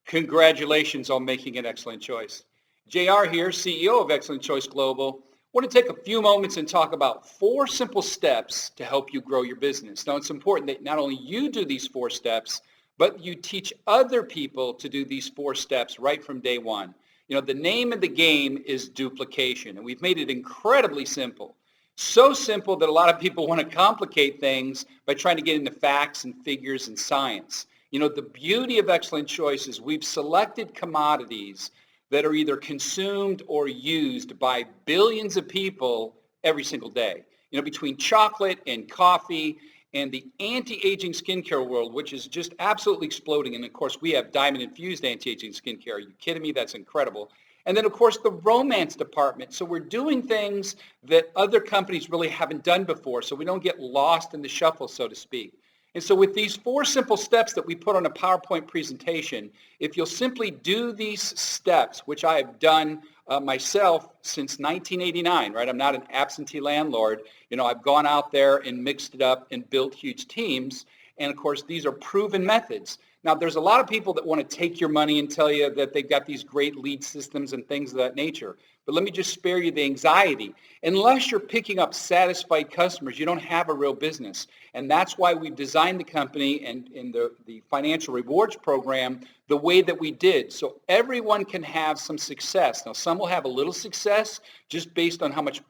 Congratulations on making an excellent choice. JR here, CEO of Excellent Choice Global. I want to take a few moments and talk about 4 simple steps to help you grow your business. Now, it's important that not only you do these 4 steps, but you teach other people to do these 4 steps right from day one. You know, the name of the game is duplication, and we've made it incredibly simple. So simple that a lot of people want to complicate things by trying to get into facts and figures and science. You know, the beauty of Excellent Choice is we've selected commodities that are either consumed or used by billions of people every single day. You know, between chocolate and coffee and the anti-aging skincare world, which is just absolutely exploding. And of course, we have diamond-infused anti-aging skincare. Are you kidding me? That's incredible. And then, of course, the romance department. So we're doing things that other companies really haven't done before, so we don't get lost in the shuffle, so to speak. And so with these 4 simple steps that we put on a PowerPoint presentation, if you'll simply do these steps, which I have done myself since 1989, right? I'm not an absentee landlord. You know, I've gone out there and mixed it up and built huge teams. And of course, these are proven methods. Now, there's a lot of people that want to take your money and tell you that they've got these great lead systems and things of that nature. But let me just spare you the anxiety. Unless you're picking up satisfied customers, you don't have a real business. And that's why we've designed the company and in the financial rewards program the way that we did. So everyone can have some success. Now, some will have a little success just based on how much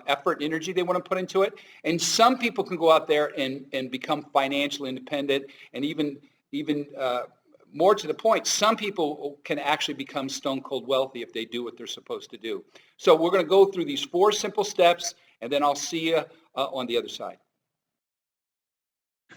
effort and energy they want to put into it. And some people can go out there and become financially independent, and even more to the point, some people can actually become stone cold wealthy if they do what they're supposed to do. So we're going to go through these 4 simple steps, and then I'll see you on the other side.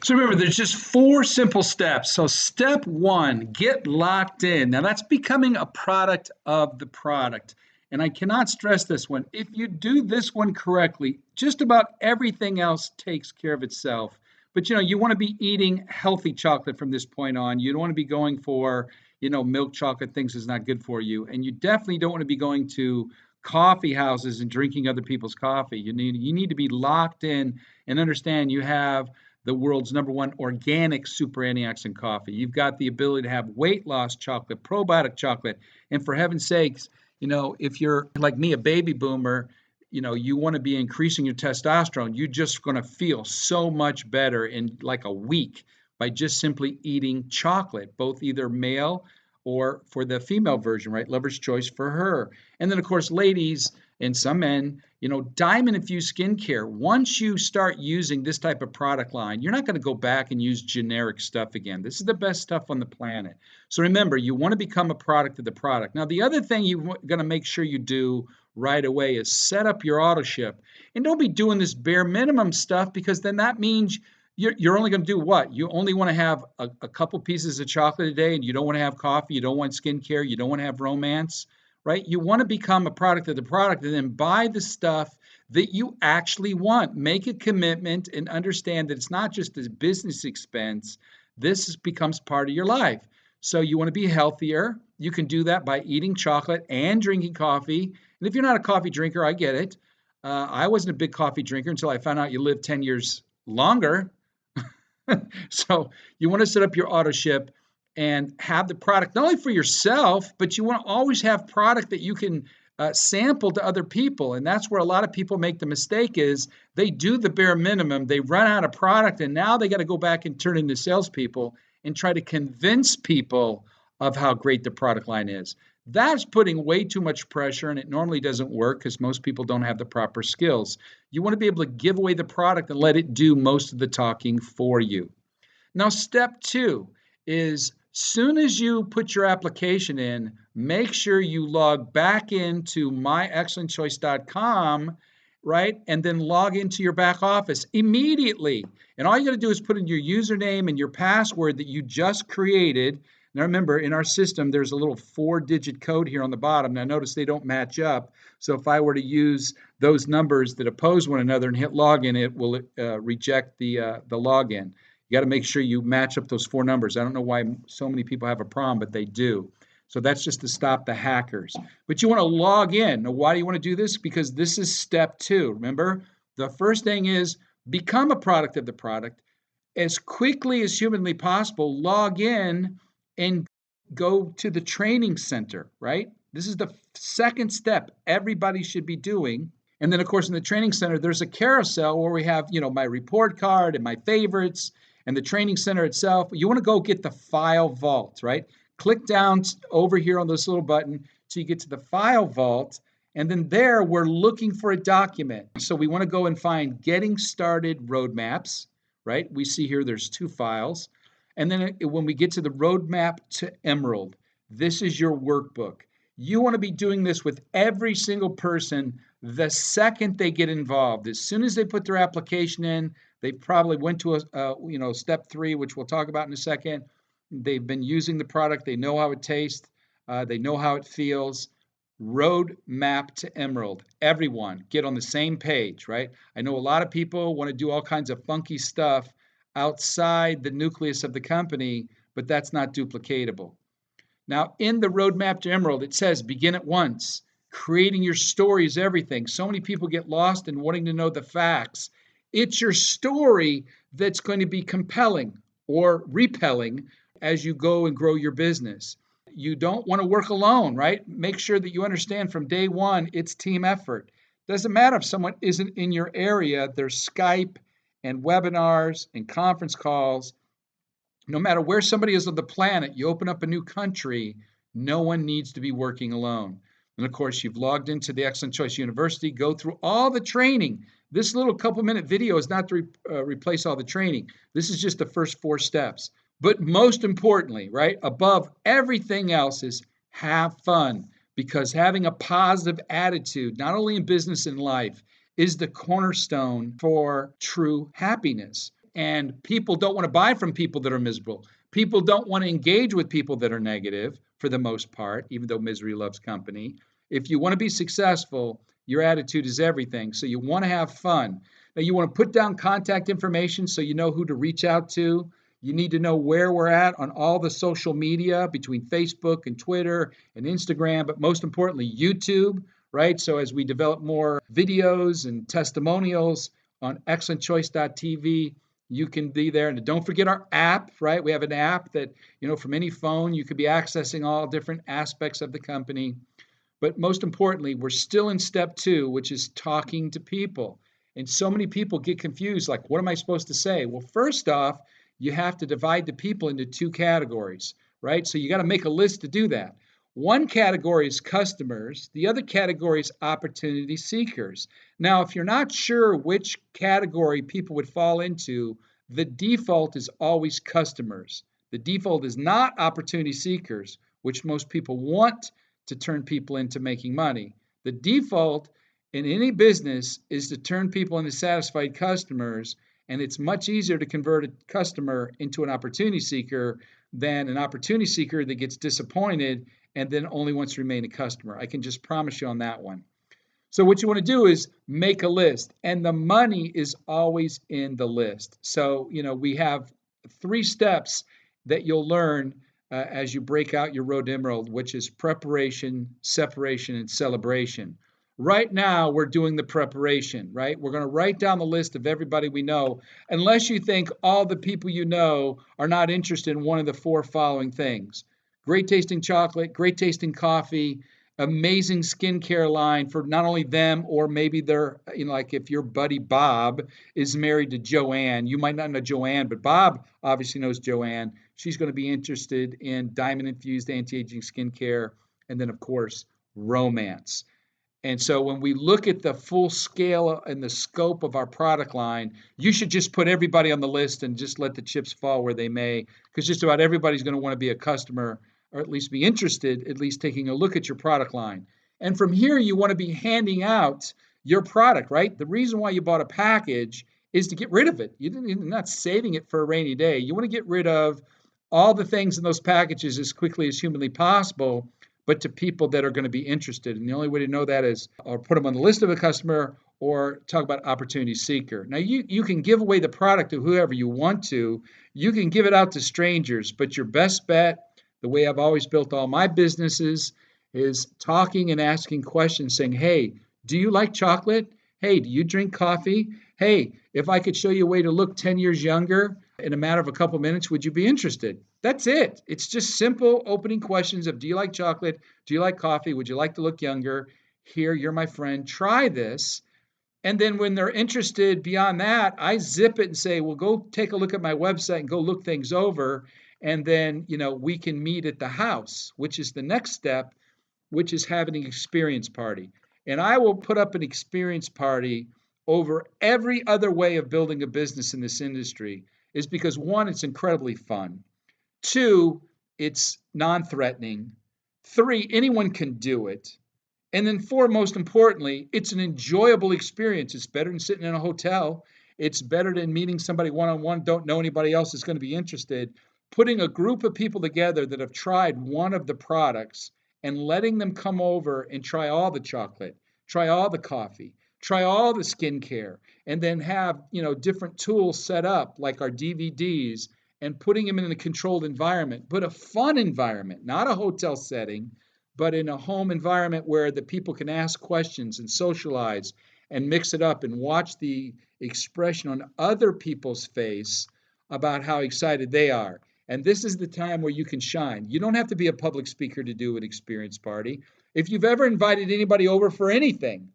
So remember, there's just 4 simple steps. So step 1, get locked in. Now that's becoming a product of the product. And I cannot stress this one. If you do this one correctly, just about everything else takes care of itself. But, you know, you want to be eating healthy chocolate from this point on. You don't want to be going for, you know, milk chocolate, things is not good for you. And you definitely don't want to be going to coffee houses and drinking other people's coffee. You need to be locked in and understand you have the world's #1 organic super antioxidant coffee. You've got the ability to have weight loss chocolate, probiotic chocolate. And for heaven's sakes, you know, if you're like me, a baby boomer, you know, you want to be increasing your testosterone, you're just going to feel so much better in like a week by just simply eating chocolate, both either male or for the female version, right? Lover's choice for her. And then, of course, ladies and some men, you know, diamond-infused skincare. Once you start using this type of product line, you're not going to go back and use generic stuff again. This is the best stuff on the planet. So remember, you want to become a product of the product. Now, the other thing you're going to make sure you do right away is set up your auto ship. And don't be doing this bare minimum stuff, because then that means you're only going to do what? You only want to have a couple pieces of chocolate a day, and you don't want to have coffee, you don't want skincare, you don't want to have romance, right? You want to become a product of the product and then buy the stuff that you actually want. Make a commitment and understand that it's not just a business expense. This becomes part of your life. So you want to be healthier. You can do that by eating chocolate and drinking coffee. And if you're not a coffee drinker, I get it. I wasn't a big coffee drinker until I found out you live 10 years longer. So you want to set up your auto ship and have the product not only for yourself, but you want to always have product that you can sample to other people. And that's where a lot of people make the mistake is they do the bare minimum. They run out of product, and now they got to go back and turn into salespeople and try to convince people of how great the product line is. That's putting way too much pressure, and it normally doesn't work because most people don't have the proper skills. You want to be able to give away the product and let it do most of the talking for you. Now, step 2 is soon as you put your application in, make sure you log back into myexcellentchoice.com, right? And then log into your back office immediately. And all you got to do is put in your username and your password that you just created. Now remember, in our system, there's a little 4-digit code here on the bottom. Now notice they don't match up. So if I were to use those numbers that oppose one another and hit login, it will reject the login. You got to make sure you match up those 4 numbers. I don't know why so many people have a problem, but they do. So that's just to stop the hackers. But you want to log in. Now, why do you want to do this? Because this is step 2. Remember, the first thing is become a product of the product. As quickly as humanly possible, log in and go to the training center, right? This is the second step everybody should be doing. And then, of course, in the training center, there's a carousel where we have, my report card and my favorites and the training center itself. You want to go get the file vault, right? Click down over here on this little button so you get to the file vault. And then there, we're looking for a document. So we want to go and find getting started roadmaps, right? We see here there's 2 files. And then when we get to the roadmap to Emerald, this is your workbook. You want to be doing this with every single person the second they get involved. As soon as they put their application in, they probably went to step 3, which we'll talk about in a second. They've been using the product. They know how it tastes. They know how it feels. Roadmap to Emerald. Everyone get on the same page, right? I know a lot of people want to do all kinds of funky stuff outside the nucleus of the company, but that's not duplicatable. Now, in the roadmap to Emerald, it says begin at once. Creating your story is everything. So many people get lost in wanting to know the facts. It's your story that's going to be compelling or repelling as you go and grow your business. You don't want to work alone, right? Make sure that you understand from day one, it's team effort. Doesn't matter if someone isn't in your area, there's Skype and webinars and conference calls. No matter where somebody is on the planet, you open up a new country, no one needs to be working alone. And of course, you've logged into the Excellent Choice University, go through all the training. This little couple-minute video is not to replace all the training. This is just the first 4 steps. But most importantly, right, above everything else is have fun, because having a positive attitude, not only in business and life, is the cornerstone for true happiness. And people don't want to buy from people that are miserable. People don't want to engage with people that are negative for the most part, even though misery loves company. If you want to be successful, your attitude is everything. So you want to have fun. Now, you want to put down contact information so you know who to reach out to. You need to know where we're at on all the social media between Facebook and Twitter and Instagram, but most importantly, YouTube, right? So as we develop more videos and testimonials on excellentchoice.tv, you can be there. And don't forget our app, right? We have an app that, from any phone, you could be accessing all different aspects of the company. But most importantly, we're still in step 2, which is talking to people. And so many people get confused, like, what am I supposed to say? Well, first off, you have to divide the people into 2 categories, right? So you got to make a list to do that. One category is customers. The other category is opportunity seekers. Now, if you're not sure which category people would fall into, the default is always customers. The default is not opportunity seekers, which most people want to turn people into making money. The default in any business is to turn people into satisfied customers, and it's much easier to convert a customer into an opportunity seeker than an opportunity seeker that gets disappointed and then only wants to remain a customer. I can just promise you on that one. So what you want to do is make a list, and the money is always in the list. So, we have 3 steps that you'll learn as you break out your Road to Emerald, which is preparation, separation, and celebration. Right now, we're doing the preparation, right? We're going to write down the list of everybody we know, unless you think all the people you know are not interested in one of the 4 following things. Great tasting chocolate, great tasting coffee, amazing skincare line for not only them, or maybe they're, like if your buddy Bob is married to Joanne, you might not know Joanne, but Bob obviously knows Joanne. She's going to be interested in diamond-infused anti-aging skincare, and then, of course, romance. And so when we look at the full scale and the scope of our product line, you should just put everybody on the list and just let the chips fall where they may, because just about everybody's going to want to be a customer, or at least be interested, at least taking a look at your product line. And from here, you want to be handing out your product, right? The reason why you bought a package is to get rid of it. You're not saving it for a rainy day. You want to get rid of all the things in those packages as quickly as humanly possible, but to people that are going to be interested. And the only way to know that is or put them on the list of a customer or talk about opportunity seeker. Now, you can give away the product to whoever you want to. You can give it out to strangers, but your best bet, the way I've always built all my businesses, is talking and asking questions saying, hey, do you like chocolate? Hey, do you drink coffee? hey, if I could show you a way to look 10 years younger in a matter of a couple minutes, would you be interested? That's it. It's just simple opening questions of, do you like chocolate? Do you like coffee? Would you like to look younger? Here, you're my friend. Try this. And then when they're interested beyond that, I zip it and say, well, go take a look at my website and go look things over. And then, we can meet at the house, which is the next step, which is having an experience party. And I will put up an experience party over every other way of building a business in this industry, is because one, it's incredibly fun. Two, it's non-threatening. Three, anyone can do it. And then four, most importantly, it's an enjoyable experience. It's better than sitting in a hotel. It's better than meeting somebody one-on-one, don't know anybody else that's going to be interested. Putting a group of people together that have tried one of the products and letting them come over and try all the chocolate, try all the coffee, try all the skincare, and then have, different tools set up like our DVDs, and putting them in a controlled environment, but a fun environment, not a hotel setting, but in a home environment where the people can ask questions and socialize and mix it up and watch the expression on other people's face about how excited they are. And this is the time where you can shine. You don't have to be a public speaker to do an experience party. If you've ever invited anybody over for anything,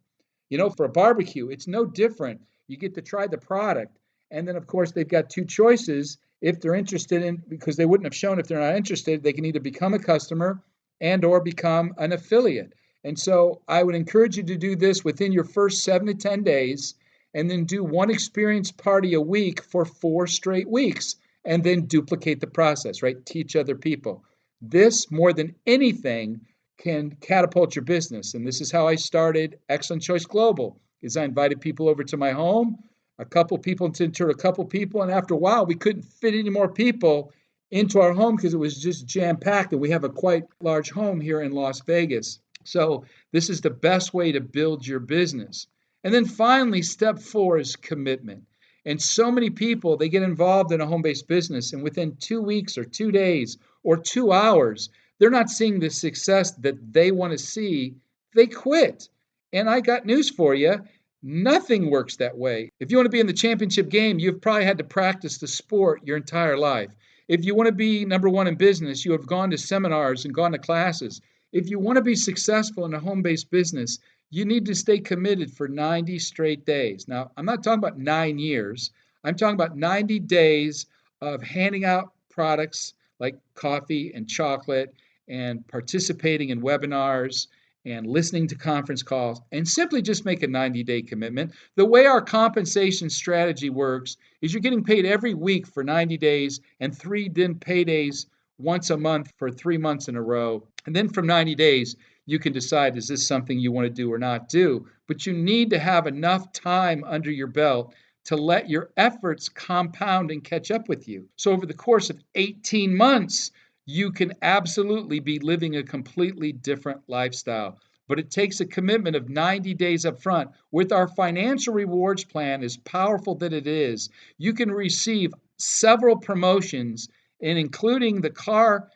for a barbecue, it's no different. You get to try the product. And then, of course, they've got two choices. If they're interested in, because they wouldn't have shown if they're not interested, they can either become a customer and or become an affiliate. And so I would encourage you to do this within your first 7 to 10 days, and then do one experience party a week for 4 straight weeks, and then duplicate the process, right? Teach other people. This, more than anything, can catapult your business. And this is how I started Xcellent Choice Global, is I invited people over to my home, a couple people to a couple people, and after a while, we couldn't fit any more people into our home because it was just jam-packed, and we have a quite large home here in Las Vegas. So this is the best way to build your business. And then finally, step 4 is commitment. And so many people, they get involved in a home-based business, and within 2 weeks or 2 days or 2 hours, they're not seeing the success that they want to see. They quit. And I got news for you. Nothing works that way. If you want to be in the championship game, you've probably had to practice the sport your entire life. If you want to be number one in business, you have gone to seminars and gone to classes. If you want to be successful in a home-based business, you need to stay committed for 90 straight days. Now, I'm not talking about 9 years. I'm talking about 90 days of handing out products like coffee and chocolate and participating in webinars and listening to conference calls, and simply just make a 90-day commitment. The way our compensation strategy works is you're getting paid every week for 90 days and 3 paydays once a month for 3 months in a row. And then from 90 days, you can decide, is this something you want to do or not do? But you need to have enough time under your belt to let your efforts compound and catch up with you. So over the course of 18 months, you can absolutely be living a completely different lifestyle. But it takes a commitment of 90 days up front. With our financial rewards plan, as powerful that it is, you can receive several promotions, and including the car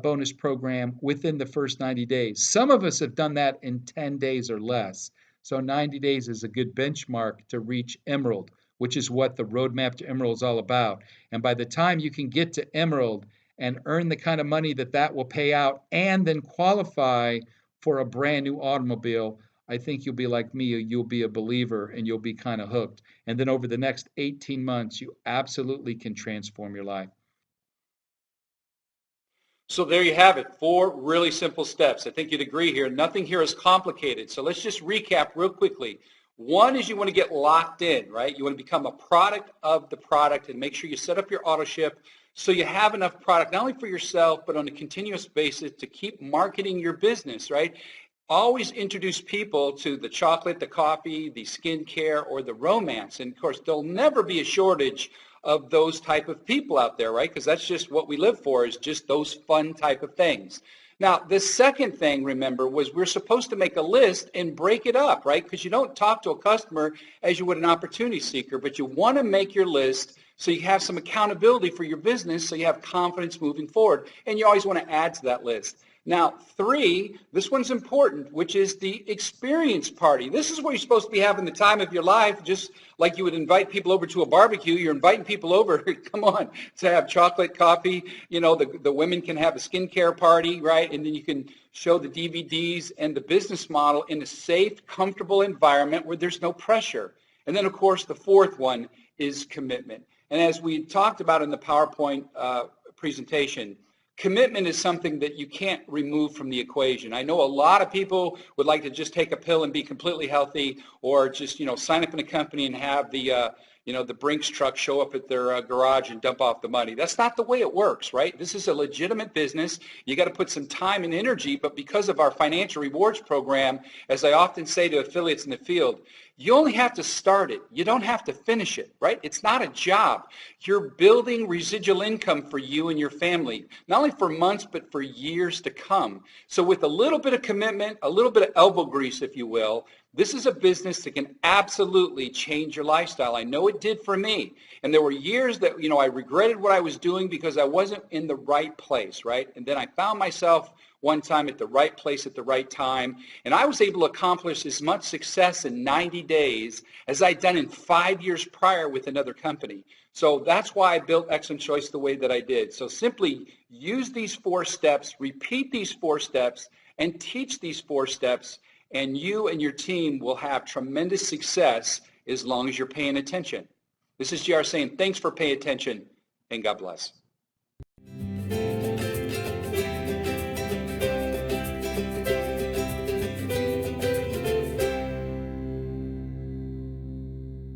bonus program within the first 90 days. Some of us have done that in 10 days or less. So 90 days is a good benchmark to reach Emerald, which is what the roadmap to Emerald is all about. And by the time you can get to Emerald and earn the kind of money that will pay out and then qualify for a brand new automobile, I think you'll be like me, you'll be a believer and you'll be kind of hooked. And then over the next 18 months, you absolutely can transform your life. So there you have it, 4 really simple steps. I think you'd agree here. Nothing here is complicated. So let's just recap real quickly. 1 is you want to get locked in, right? You want to become a product of the product and make sure you set up your auto ship so you have enough product, not only for yourself, but on a continuous basis to keep marketing your business, right? Always introduce people to the chocolate, the coffee, the skincare, or the romance. And of course, there'll never be a shortage of those type of people out there, right? Because that's just what we live for, is just those fun type of things. Now, the second thing, remember, was we're supposed to make a list and break it up, right? Because you don't talk to a customer as you would an opportunity seeker, but you want to make your list so you have some accountability for your business, so you have confidence moving forward. And you always want to add to that list. Now, 3, this one's important, which is the experience party. This is where you're supposed to be having the time of your life, just like you would invite people over to a barbecue. You're inviting people over, come on, to have chocolate, coffee. You know, the women can have a skincare party, right? And then you can show the DVDs and the business model in a safe, comfortable environment where there's no pressure. And then, of course, the 4th one is commitment. And as we talked about in the PowerPoint presentation, commitment is something that you can't remove from the equation. I know a lot of people would like to just take a pill and be completely healthy, or just, sign up in a company and have the Brinks truck show up at their garage and dump off the money. That's not the way it works, right? This is a legitimate business. You got to put some time and energy, but because of our financial rewards program, as I often say to affiliates in the field, you only have to start it. You don't have to finish it, right? It's not a job. You're building residual income for you and your family, not only for months, but for years to come. So with a little bit of commitment, a little bit of elbow grease, if you will, this is a business that can absolutely change your lifestyle. I know it did for me. And there were years that, I regretted what I was doing because I wasn't in the right place, right? And then I found myself one time at the right place at the right time. And I was able to accomplish as much success in 90 days as I'd done in 5 years prior with another company. So that's why I built Xcellent Choice the way that I did. So simply use these 4 steps, repeat these 4 steps, and teach these 4 steps, and you and your team will have tremendous success as long as you're paying attention. This is JR saying thanks for paying attention, and God bless.